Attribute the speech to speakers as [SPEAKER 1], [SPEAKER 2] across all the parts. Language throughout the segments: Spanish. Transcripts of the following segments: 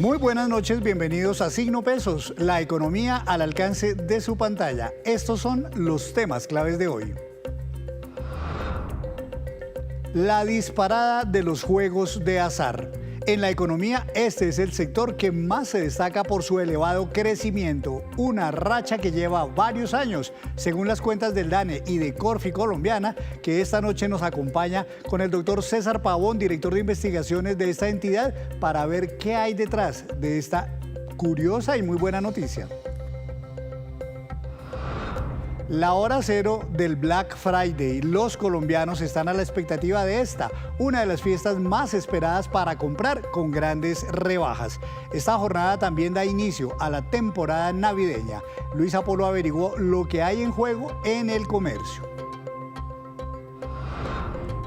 [SPEAKER 1] Muy buenas noches, bienvenidos a Signo Pesos, la economía al alcance de su pantalla. Estos son los temas claves de hoy. La disparada de los juegos de azar. En la economía, este es el sector que más se destaca por su elevado crecimiento, una racha que lleva varios años, según las cuentas del DANE y de Corfi Colombiana, que esta noche nos acompaña con el doctor César Pavón, director de investigaciones de esta entidad, para ver qué hay detrás de esta curiosa y muy buena noticia. La hora cero del Black Friday. Los colombianos están a la expectativa de esta, una de las fiestas más esperadas para comprar con grandes rebajas. Esta jornada también da inicio a la temporada navideña. Luis Apolo averiguó lo que hay en juego en el comercio.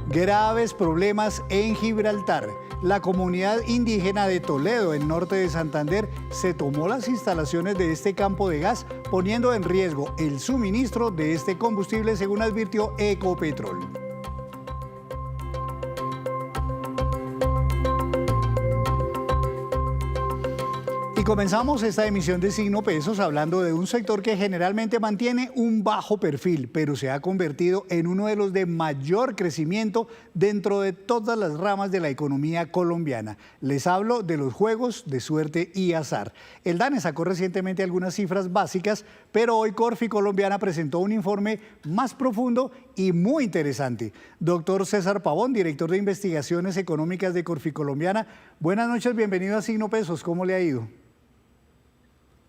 [SPEAKER 1] Graves problemas en Gibraltar. La comunidad indígena de Toledo, en norte de Santander, se tomó las instalaciones de este campo de gas, poniendo en riesgo el suministro de este combustible, según advirtió Ecopetrol. Y comenzamos esta emisión de Signo Pesos hablando de un sector que generalmente mantiene un bajo perfil, pero se ha convertido en uno de los de mayor crecimiento dentro de todas las ramas de la economía colombiana. Les hablo de los juegos de suerte y azar. El DANE sacó recientemente algunas cifras básicas, pero hoy Corfi Colombiana presentó un informe más profundo y muy interesante. Doctor César Pavón, director de investigaciones económicas de Corfi Colombiana. Buenas noches, bienvenido a Signo Pesos. ¿Cómo le ha ido?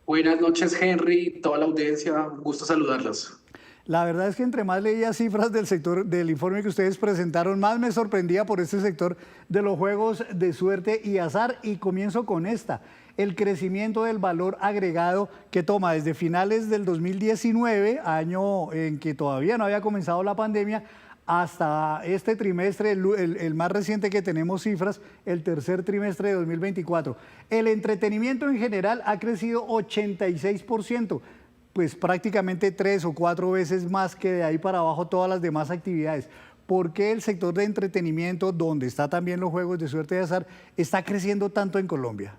[SPEAKER 2] Buenas noches, Henry, toda la audiencia, gusto saludarlos.
[SPEAKER 1] La verdad es que entre más leía cifras del sector, del informe que ustedes presentaron, más me sorprendía por este sector de los juegos de suerte y azar. Y comienzo con esta, el crecimiento del valor agregado que toma desde finales del 2019, año en que todavía no había comenzado la pandemia, hasta este trimestre, el más reciente que tenemos cifras, el tercer trimestre de 2024. El entretenimiento en general ha crecido 86%, pues prácticamente 3 o 4 veces más que de ahí para abajo todas las demás actividades. ¿Por qué el sector de entretenimiento, donde está también los juegos de suerte y azar, está creciendo tanto en Colombia?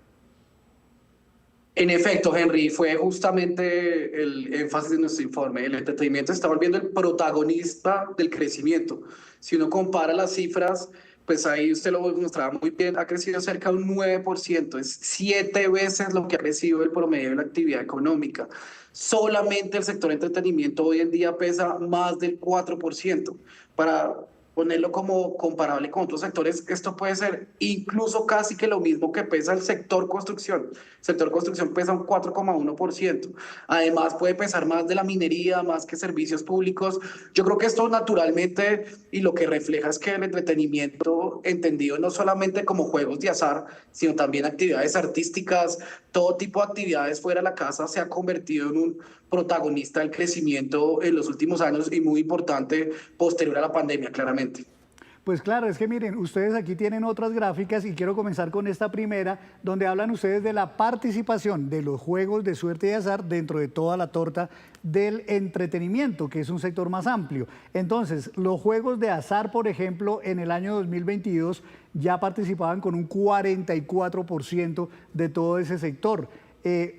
[SPEAKER 2] En efecto, Henry, fue justamente el énfasis de nuestro informe. El entretenimiento se está volviendo el protagonista del crecimiento. Si uno compara las cifras, pues ahí usted lo mostraba muy bien, ha crecido cerca de un 9%, es 7 veces lo que ha crecido el promedio de la actividad económica. Solamente el sector entretenimiento hoy en día pesa más del 4%. Para ponerlo como comparable con otros sectores, esto puede ser incluso casi que lo mismo que pesa el sector construcción. El sector construcción pesa un 4,1%. Además puede pesar más de la minería, más que servicios públicos. Yo creo que esto naturalmente, y lo que refleja es que el entretenimiento, entendido no solamente como juegos de azar, sino también actividades artísticas, todo tipo de actividades fuera de la casa, se ha convertido en un protagonista del crecimiento en los últimos años y muy importante posterior a la pandemia, claramente.
[SPEAKER 1] Pues claro, es que miren, ustedes aquí tienen otras gráficas y quiero comenzar con esta primera, donde hablan ustedes de la participación de los juegos de suerte y azar dentro de toda la torta del entretenimiento, que es un sector más amplio. Entonces, los juegos de azar, por ejemplo, en el año 2022 ya participaban con un 44% de todo ese sector.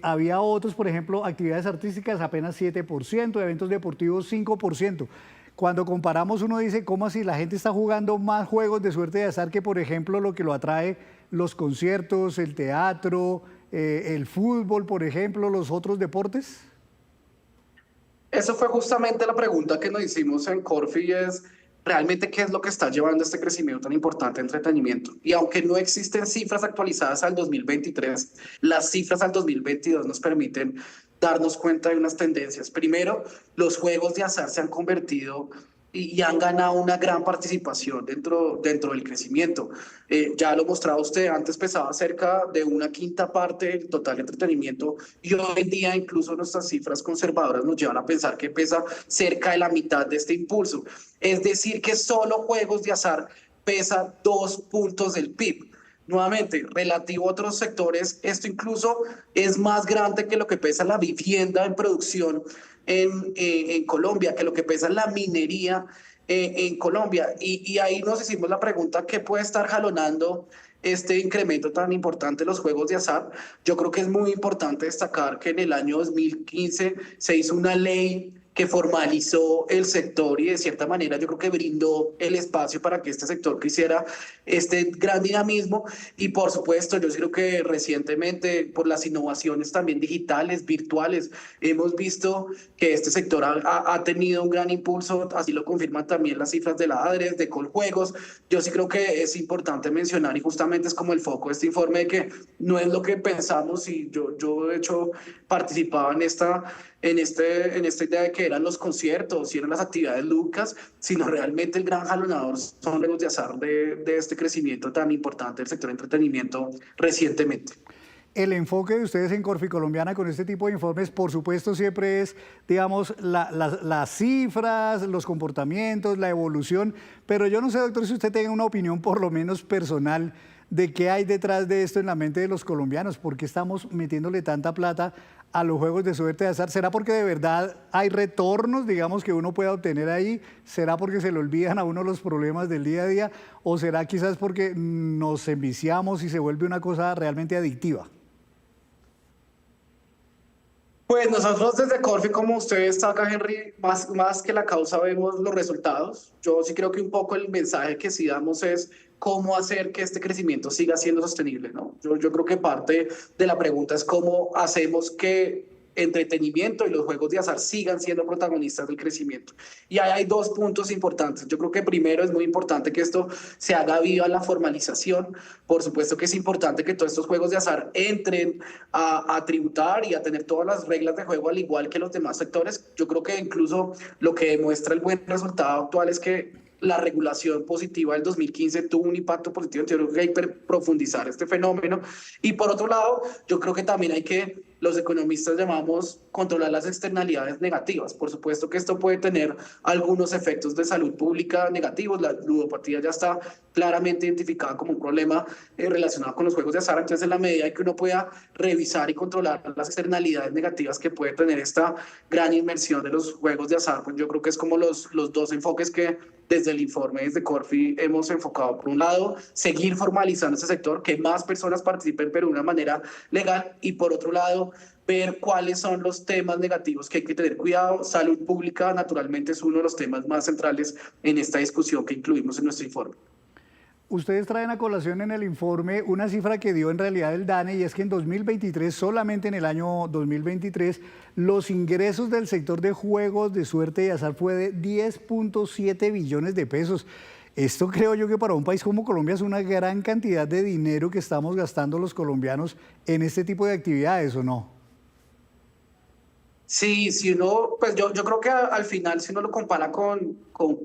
[SPEAKER 1] Había otros, por ejemplo, actividades artísticas apenas 7%, eventos deportivos 5%. Cuando comparamos uno dice, ¿cómo así? La gente está jugando más juegos de suerte de azar que, por ejemplo, lo que lo atrae los conciertos, el teatro, el fútbol, por ejemplo, los otros deportes.
[SPEAKER 2] Eso fue justamente la pregunta que nos hicimos en Corfi, es realmente qué es lo que está llevando este crecimiento tan importante de entretenimiento. Y aunque no existen cifras actualizadas al 2023, las cifras al 2022 nos permiten darnos cuenta de unas tendencias. Primero, los juegos de azar se han convertido y han ganado una gran participación dentro del crecimiento. Ya lo mostraba usted, antes pesaba cerca de una quinta parte del total de entretenimiento y hoy en día incluso nuestras cifras conservadoras nos llevan a pensar que pesa cerca de la mitad de este impulso. Es decir, que solo juegos de azar pesa 2 puntos del PIB. Nuevamente, relativo a otros sectores, esto incluso es más grande que lo que pesa la vivienda en producción en Colombia, que lo que pesa la minería en Colombia. Y ahí nos hicimos la pregunta, ¿qué puede estar jalonando este incremento tan importante de los juegos de azar. Yo creo que es muy importante destacar que en el año 2015 se hizo una ley que formalizó el sector y de cierta manera yo creo que brindó el espacio para que este sector creciera este gran dinamismo. Y por supuesto yo creo que recientemente por las innovaciones también digitales, virtuales, hemos visto que este sector ha tenido un gran impulso, así lo confirman también las cifras de la ADRES, de Coljuegos. Yo sí creo que es importante mencionar y justamente es como el foco de este informe de que no es lo que pensamos y yo de hecho participaba en esta idea de que eran los conciertos y eran las actividades lúdicas, sino realmente el gran jalonador son los de azar de este crecimiento tan importante del sector de entretenimiento recientemente.
[SPEAKER 1] El enfoque de ustedes en Corfi Colombiana con este tipo de informes, por supuesto, siempre es, digamos, las cifras, los comportamientos, la evolución, pero yo no sé, doctor, si usted tenga una opinión por lo menos personal de qué hay detrás de esto en la mente de los colombianos, por qué estamos metiéndole tanta plata a los juegos de suerte de azar. ¿Será porque de verdad hay retornos, digamos, que uno pueda obtener ahí? ¿Será porque se le olvidan a uno los problemas del día a día? ¿O será quizás porque nos enviciamos y se vuelve una cosa realmente adictiva?
[SPEAKER 2] Pues nosotros desde Corfi, como usted destaca, Henry, más que la causa vemos los resultados. Yo sí creo que un poco el mensaje que sí damos es cómo hacer que este crecimiento siga siendo sostenible, ¿no? Yo creo que parte de la pregunta es cómo hacemos que entretenimiento y los juegos de azar sigan siendo protagonistas del crecimiento. Y ahí hay dos puntos importantes. Yo creo que primero es muy importante que esto se haga viva la formalización. Por supuesto que es importante que todos estos juegos de azar entren a tributar y a tener todas las reglas de juego al igual que los demás sectores. Yo creo que incluso lo que demuestra el buen resultado actual es que la regulación positiva del 2015 tuvo un impacto positivo. Yo creo que hay que profundizar este fenómeno. Y por otro lado, yo creo que también hay que, los economistas llamamos, controlar las externalidades negativas. Por supuesto que esto puede tener algunos efectos de salud pública negativos. La ludopatía ya está claramente identificada como un problema relacionado con los juegos de azar. Entonces, en la medida en que uno pueda revisar y controlar las externalidades negativas que puede tener esta gran inmersión de los juegos de azar, pues yo creo que es como los dos enfoques que desde el informe, desde Corfi, hemos enfocado. Por un lado, seguir formalizando este sector, que más personas participen, pero de una manera legal, y por otro lado, ver cuáles son los temas negativos que hay que tener cuidado. Salud pública, naturalmente, es uno de los temas más centrales en esta discusión que incluimos en nuestro informe.
[SPEAKER 1] Ustedes traen a colación en el informe una cifra que dio en realidad el DANE, y es que en 2023, solamente en el año 2023, los ingresos del sector de juegos de suerte y azar fue de 10.7 billones de pesos. Esto creo yo que para un país como Colombia es una gran cantidad de dinero que estamos gastando los colombianos en este tipo de actividades, ¿o no?
[SPEAKER 2] Sí, si uno, pues yo creo que al final, si uno lo compara con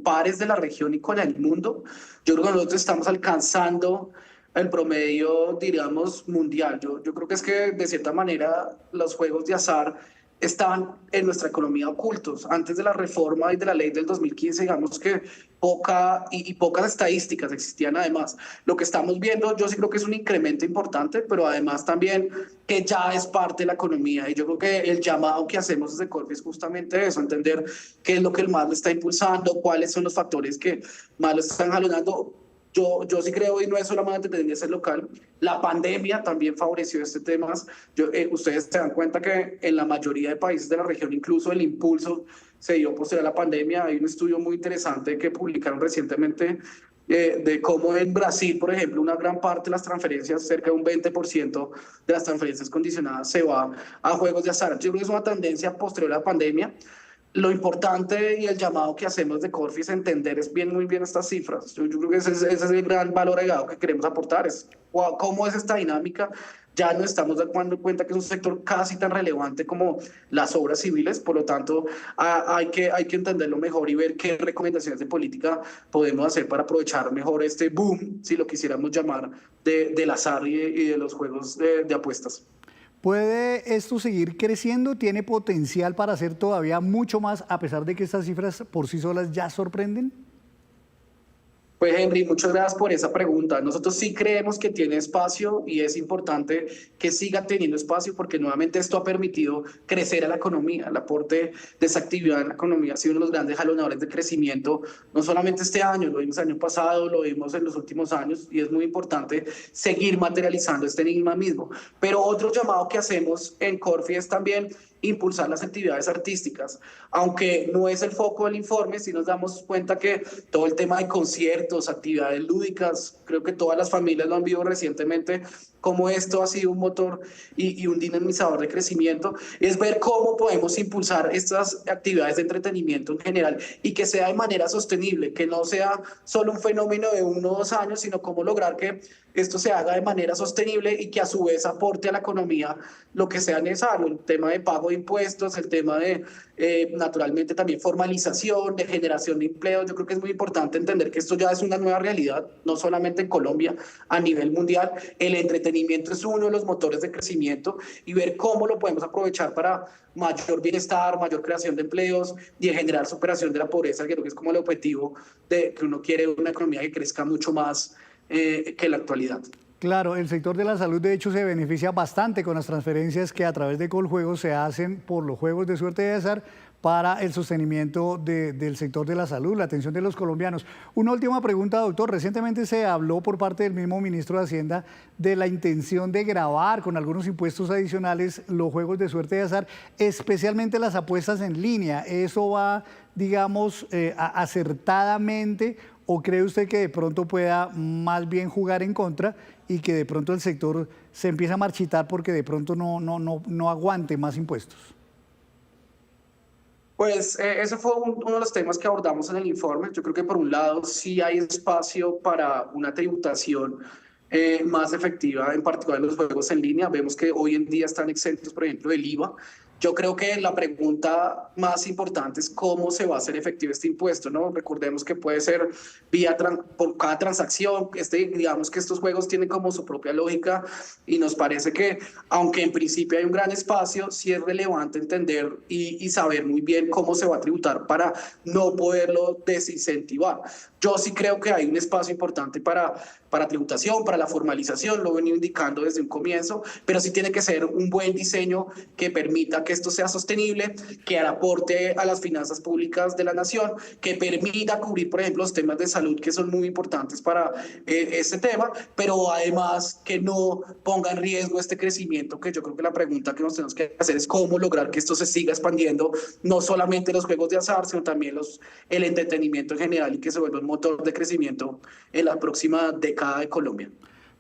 [SPEAKER 2] pares de la región y con el mundo, yo creo que nosotros estamos alcanzando el promedio, diríamos, mundial. Yo creo que es que, de cierta manera, los juegos de azar estaban en nuestra economía ocultos. Antes de la reforma y de la ley del 2015, digamos que pocas estadísticas existían además. Lo que estamos viendo, yo sí creo que es un incremento importante, pero además también que ya es parte de la economía. Y yo creo que el llamado que hacemos desde Corfi es justamente eso, entender qué es lo que más lo está impulsando, cuáles son los factores que más lo están jalonando. Yo sí creo, y no es solamente tendencia local, la pandemia también favoreció este tema. Ustedes se dan cuenta que en la mayoría de países de la región, incluso el impulso se dio posterior a la pandemia. Hay un estudio muy interesante que publicaron recientemente de cómo en Brasil, por ejemplo, una gran parte de las transferencias, cerca de un 20% de las transferencias condicionadas se va a juegos de azar. Yo creo que es una tendencia posterior a la pandemia. Lo importante y el llamado que hacemos de Corfi es entender muy bien estas cifras. Yo creo que ese es el gran valor agregado que queremos aportar, es cómo es esta dinámica. Ya no estamos dando cuenta que es un sector casi tan relevante como las obras civiles, por lo tanto hay que entenderlo mejor y ver qué recomendaciones de política podemos hacer para aprovechar mejor este boom, si lo quisiéramos llamar, del azar y de los juegos de apuestas.
[SPEAKER 1] ¿Puede esto seguir creciendo? ¿Tiene potencial para hacer todavía mucho más, a pesar de que estas cifras por sí solas ya sorprenden?
[SPEAKER 2] Pues Henry, muchas gracias por esa pregunta. Nosotros sí creemos que tiene espacio y es importante que siga teniendo espacio porque nuevamente esto ha permitido crecer a la economía. El aporte de esa actividad en la economía ha sido uno de los grandes jalonadores de crecimiento, no solamente este año, lo vimos el año pasado, lo vimos en los últimos años y es muy importante seguir materializando este enigma mismo. Pero otro llamado que hacemos en Corfi es también impulsar las actividades artísticas, aunque no es el foco del informe, si nos damos cuenta que todo el tema de conciertos, actividades lúdicas, creo que todas las familias lo han visto recientemente, cómo esto ha sido un motor y un dinamizador de crecimiento, es ver cómo podemos impulsar estas actividades de entretenimiento en general y que sea de manera sostenible, que no sea solo un fenómeno de 1 o 2 años, sino cómo lograr que esto se haga de manera sostenible y que a su vez aporte a la economía lo que sea necesario, el tema de pago de impuestos, el tema de naturalmente también formalización, de generación de empleos. Yo creo que es muy importante entender que esto ya es una nueva realidad, no solamente en Colombia, a nivel mundial. El entretenimiento es uno de los motores de crecimiento y ver cómo lo podemos aprovechar para mayor bienestar, mayor creación de empleos y generar superación de la pobreza, que creo que es como el objetivo de que uno quiere una economía que crezca mucho más que la actualidad.
[SPEAKER 1] Claro, el sector de la salud de hecho se beneficia bastante con las transferencias que a través de Coljuegos se hacen por los juegos de suerte y azar para el sostenimiento del sector de la salud, la atención de los colombianos. Una última pregunta, doctor. Recientemente se habló por parte del mismo ministro de Hacienda de la intención de gravar con algunos impuestos adicionales los juegos de suerte y azar, especialmente las apuestas en línea. ¿Eso va, digamos, acertadamente o cree usted que de pronto pueda más bien jugar en contra y que de pronto el sector se empieza a marchitar porque de pronto no aguante más impuestos?
[SPEAKER 2] Pues ese fue uno de los temas que abordamos en el informe. Yo creo que por un lado sí hay espacio para una tributación más efectiva, en particular en los juegos en línea. Vemos que hoy en día están exentos, por ejemplo, del IVA. Yo creo que la pregunta más importante es cómo se va a hacer efectivo este impuesto, ¿no? Recordemos que puede ser por cada transacción. Digamos que estos juegos tienen como su propia lógica y nos parece que, aunque en principio hay un gran espacio, sí es relevante entender y saber muy bien cómo se va a tributar para no poderlo desincentivar. Yo sí creo que hay un espacio importante para tributación, para la formalización, lo he venido indicando desde un comienzo, pero sí tiene que ser un buen diseño que permita que esto sea sostenible, que aporte a las finanzas públicas de la nación, que permita cubrir, por ejemplo, los temas de salud que son muy importantes para este tema, pero además que no ponga en riesgo este crecimiento, que yo creo que la pregunta que nos tenemos que hacer es cómo lograr que esto se siga expandiendo, no solamente los juegos de azar, sino también el entretenimiento en general y que se vuelva un motor de crecimiento en la próxima década de Colombia.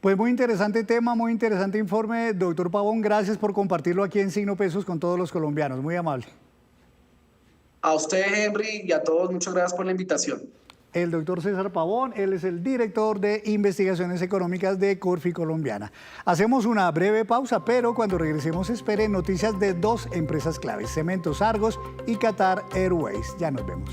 [SPEAKER 1] Pues muy interesante tema, muy interesante informe. Doctor Pavón, gracias por compartirlo aquí en Signo Pesos con todos los colombianos. Muy amable.
[SPEAKER 2] A usted, Henry, y a todos, muchas gracias por la invitación.
[SPEAKER 1] El doctor César Pavón, él es el director de investigaciones económicas de Corfi Colombiana. Hacemos una breve pausa, pero cuando regresemos espere noticias de 2 empresas claves, Cementos Argos y Qatar Airways. Ya nos vemos.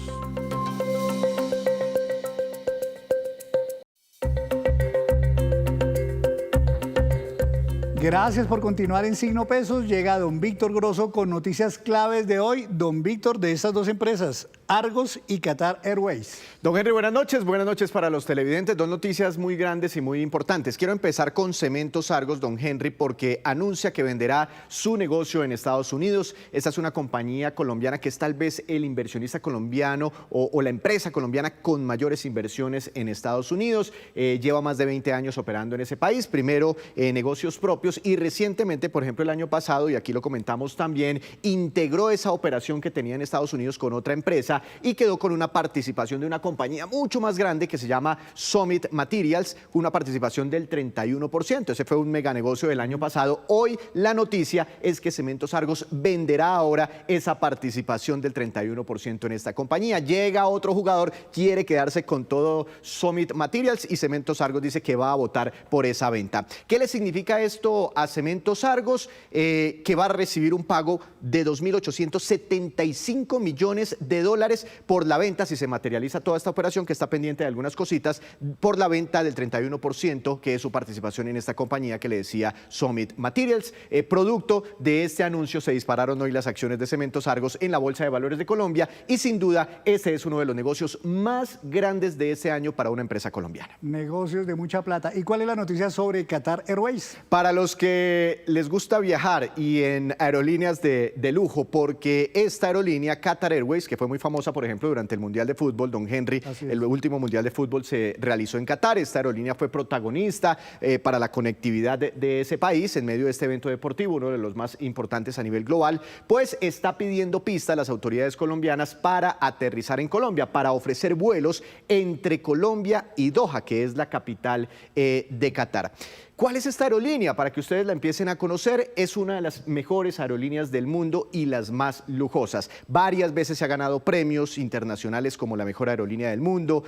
[SPEAKER 1] Gracias por continuar en Signo Pesos. Llega don Víctor Grosso con noticias claves de hoy. Don Víctor, de estas 2 empresas, Argos y Qatar Airways.
[SPEAKER 3] Don Henry, buenas noches para los televidentes. 2 noticias muy grandes y muy importantes. Quiero empezar con Cementos Argos, don Henry, porque anuncia que venderá su negocio en Estados Unidos. Esta es una compañía colombiana que es tal vez el inversionista colombiano o la empresa colombiana con mayores inversiones en Estados Unidos. Lleva más de 20 años operando en ese país. Primero, negocios propios y recientemente, por ejemplo, el año pasado, y aquí lo comentamos también, integró esa operación que tenía en Estados Unidos con otra empresa y quedó con una participación de una compañía mucho más grande que se llama Summit Materials, una participación del 31%. Ese fue un mega negocio del año pasado. Hoy la noticia es que Cementos Argos venderá ahora esa participación del 31% en esta compañía. Llega otro jugador, quiere quedarse con todo Summit Materials y Cementos Argos dice que va a votar por esa venta. ¿Qué le significa esto aseguró a Cementos Argos que va a recibir un pago de 2.875 millones de dólares por la venta, si se materializa toda esta operación, que está pendiente de algunas cositas, por la venta del 31%, que es su participación en esta compañía que le decía Summit Materials. Producto de este anuncio se dispararon hoy las acciones de Cementos Argos en la Bolsa de Valores de Colombia y sin duda ese es uno de los negocios más grandes de ese año para una empresa colombiana.
[SPEAKER 1] Negocios de mucha plata. ¿Y cuál es la noticia sobre Qatar Airways?
[SPEAKER 3] Para los que les gusta viajar y en aerolíneas de lujo, porque esta aerolínea, Qatar Airways, que fue muy famosa, por ejemplo, durante el Mundial de Fútbol, don Henry, el último Mundial de Fútbol se realizó en Qatar. Esta aerolínea fue protagonista para la conectividad de ese país en medio de este evento deportivo, uno de los más importantes a nivel global, pues está pidiendo pista a las autoridades colombianas para aterrizar en Colombia, para ofrecer vuelos entre Colombia y Doha, que es la capital de Qatar. ¿Cuál es esta aerolínea? Para que ustedes la empiecen a conocer, es una de las mejores aerolíneas del mundo y las más lujosas. Varias veces se ha ganado premios internacionales como la mejor aerolínea del mundo,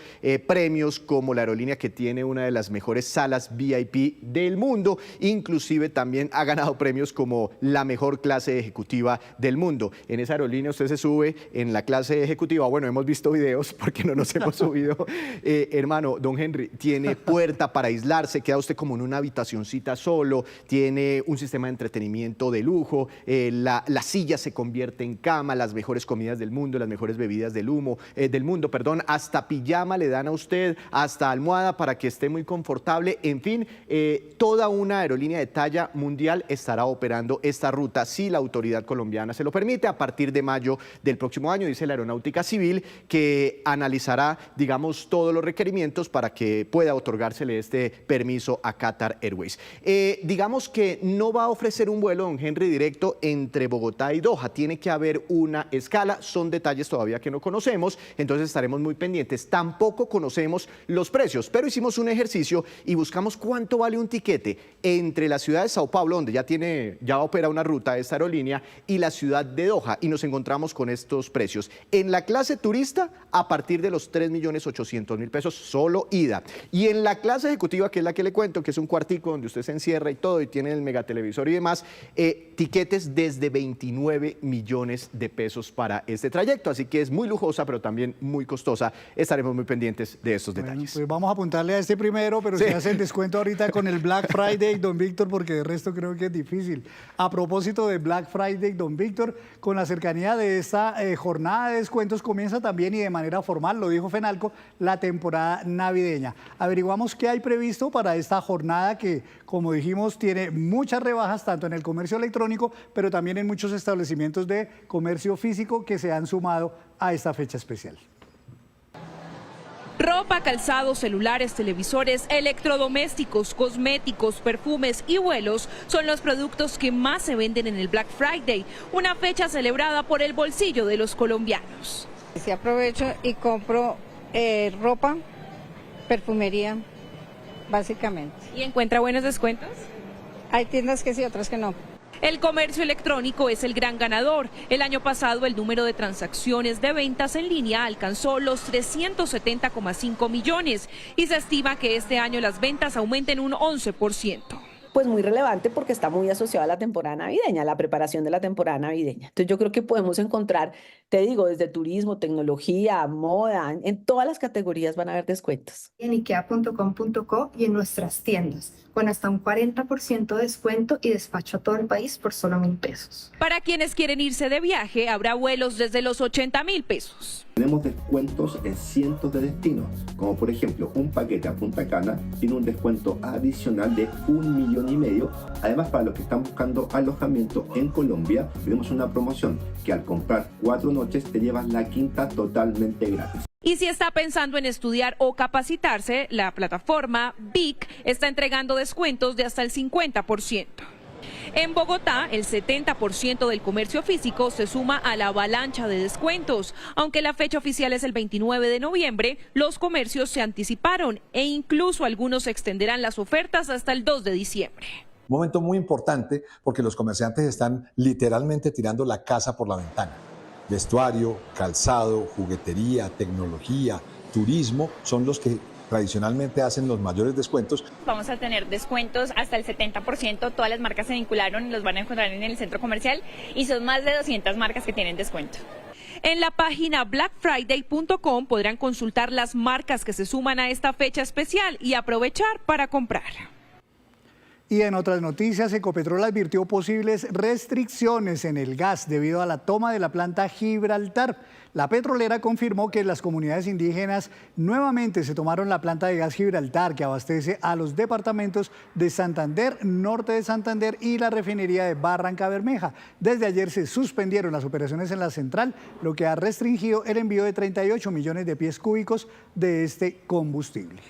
[SPEAKER 3] premios como la aerolínea que tiene una de las mejores salas VIP del mundo, inclusive también ha ganado premios como la mejor clase ejecutiva del mundo. En esa aerolínea usted se sube en la clase ejecutiva, bueno, hemos visto videos porque no nos hemos subido. Hermano, don Henry, tiene puerta para aislarse, queda usted como en una habitacioncita solo, tiene un sistema de entretenimiento de lujo, la silla se convierte en cama, las mejores comidas del mundo, las mejores bebidas del mundo, hasta pijama le dan a usted, hasta almohada para que esté muy confortable, en fin, toda una aerolínea de talla mundial estará operando esta ruta si la autoridad colombiana se lo permite a partir de mayo del próximo año, dice la Aeronáutica Civil, que analizará, digamos, todos los requerimientos para que pueda otorgársele este permiso a Qatar Airways. Digamos que no va a ofrecer un vuelo, don Henry, directo entre Bogotá y Doha. Tiene que haber una escala. Son detalles todavía que no conocemos, entonces estaremos muy pendientes. Tampoco conocemos los precios, pero hicimos un ejercicio y buscamos cuánto vale un tiquete entre la ciudad de Sao Paulo, donde ya opera una ruta de esta aerolínea, y la ciudad de Doha, y nos encontramos con estos precios. En la clase turista, a partir de los 3.800.000 pesos solo ida. Y en la clase ejecutiva, que es la que le cuento, que es un cuartico donde usted se encierra y todo, y tiene el megatelevisor y demás, tiquetes desde 29 millones de pesos para este trayecto. Así que es muy lujosa, pero también muy costosa. Estaremos muy pendientes de estos detalles.
[SPEAKER 1] Pues vamos a apuntarle a este primero, pero se hace el descuento ahorita con el Black Friday, don Víctor, porque de resto creo que es difícil. A propósito de Black Friday, don Víctor, con la cercanía de esta jornada de descuentos comienza también y de manera formal, lo dijo Fenalco, la temporada navideña. Averiguamos qué hay previsto para esta jornada que, como dijimos, tiene muchas rebajas tanto en el comercio electrónico, pero también en muchos establecimientos de comercio físico que se han sumado a esta fecha especial.
[SPEAKER 4] Ropa, calzados, celulares, televisores, electrodomésticos, cosméticos, perfumes y vuelos son los productos que más se venden en el Black Friday, una fecha celebrada por el bolsillo de los colombianos.
[SPEAKER 5] Sí, aprovecho y compro ropa, perfumería, básicamente.
[SPEAKER 4] ¿Y encuentra buenos descuentos?
[SPEAKER 5] Hay tiendas que sí, otras que no.
[SPEAKER 4] El comercio electrónico es el gran ganador. El año pasado el número de transacciones de ventas en línea alcanzó los 370,5 millones y se estima que este año las ventas aumenten un 11%.
[SPEAKER 6] Pues muy relevante porque está muy asociado a la temporada navideña, a la preparación de la temporada navideña. Entonces yo creo que podemos encontrar, te digo, desde turismo, tecnología, moda, en todas las categorías van a haber descuentos.
[SPEAKER 7] En ikea.com.co y en nuestras tiendas, con hasta un 40% de descuento y despacho a todo el país por solo 1.000 pesos.
[SPEAKER 4] Para quienes quieren irse de viaje, habrá vuelos desde los 80.000 pesos.
[SPEAKER 8] Tenemos descuentos en cientos de destinos, como por ejemplo un paquete a Punta Cana tiene un descuento adicional de 1,5 millones. Además, para los que están buscando alojamiento en Colombia, tenemos una promoción que al comprar 4 noches te llevas la quinta totalmente gratis.
[SPEAKER 4] Y si está pensando en estudiar o capacitarse, la plataforma VIC está entregando descuentos de hasta el 50%. En Bogotá, el 70% del comercio físico se suma a la avalancha de descuentos. Aunque la fecha oficial es el 29 de noviembre, los comercios se anticiparon e incluso algunos extenderán las ofertas hasta el 2 de diciembre.
[SPEAKER 9] Un momento muy importante porque los comerciantes están literalmente tirando la casa por la ventana. Vestuario, calzado, juguetería, tecnología, turismo son los que tradicionalmente hacen los mayores descuentos.
[SPEAKER 10] Vamos a tener descuentos hasta el 70%, todas las marcas se vincularon, los van a encontrar en el centro comercial y son más de 200 marcas que tienen descuento.
[SPEAKER 4] En la página blackfriday.com podrán consultar las marcas que se suman a esta fecha especial y aprovechar para comprar.
[SPEAKER 1] Y en otras noticias, Ecopetrol advirtió posibles restricciones en el gas debido a la toma de la planta Gibraltar. La petrolera confirmó que las comunidades indígenas nuevamente se tomaron la planta de gas Gibraltar, que abastece a los departamentos de Santander, Norte de Santander y la refinería de Barranca Bermeja. Desde ayer se suspendieron las operaciones en la central, lo que ha restringido el envío de 38 millones de pies cúbicos de este combustible.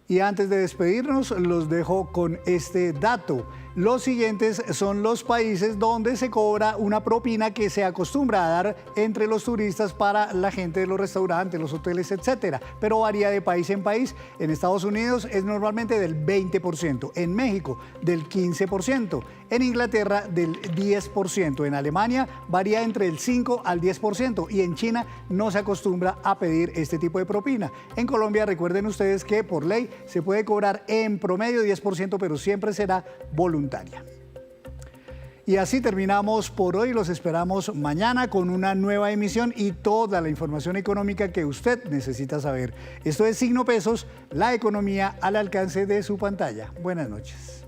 [SPEAKER 1] Y antes de despedirnos, los dejo con este dato. Los siguientes son los países donde se cobra una propina que se acostumbra a dar entre los turistas para la gente de los restaurantes, los hoteles, etcétera, pero varía de país en país. En Estados Unidos es normalmente del 20%, en México del 15%, en Inglaterra del 10%, en Alemania varía entre el 5 al 10% y en China no se acostumbra a pedir este tipo de propina. En Colombia recuerden ustedes que por ley se puede cobrar en promedio 10%, pero siempre será voluntaria. Y así terminamos por hoy. Los esperamos mañana con una nueva emisión y toda la información económica que usted necesita saber. Esto es Signo Pesos, la economía al alcance de su pantalla. Buenas noches.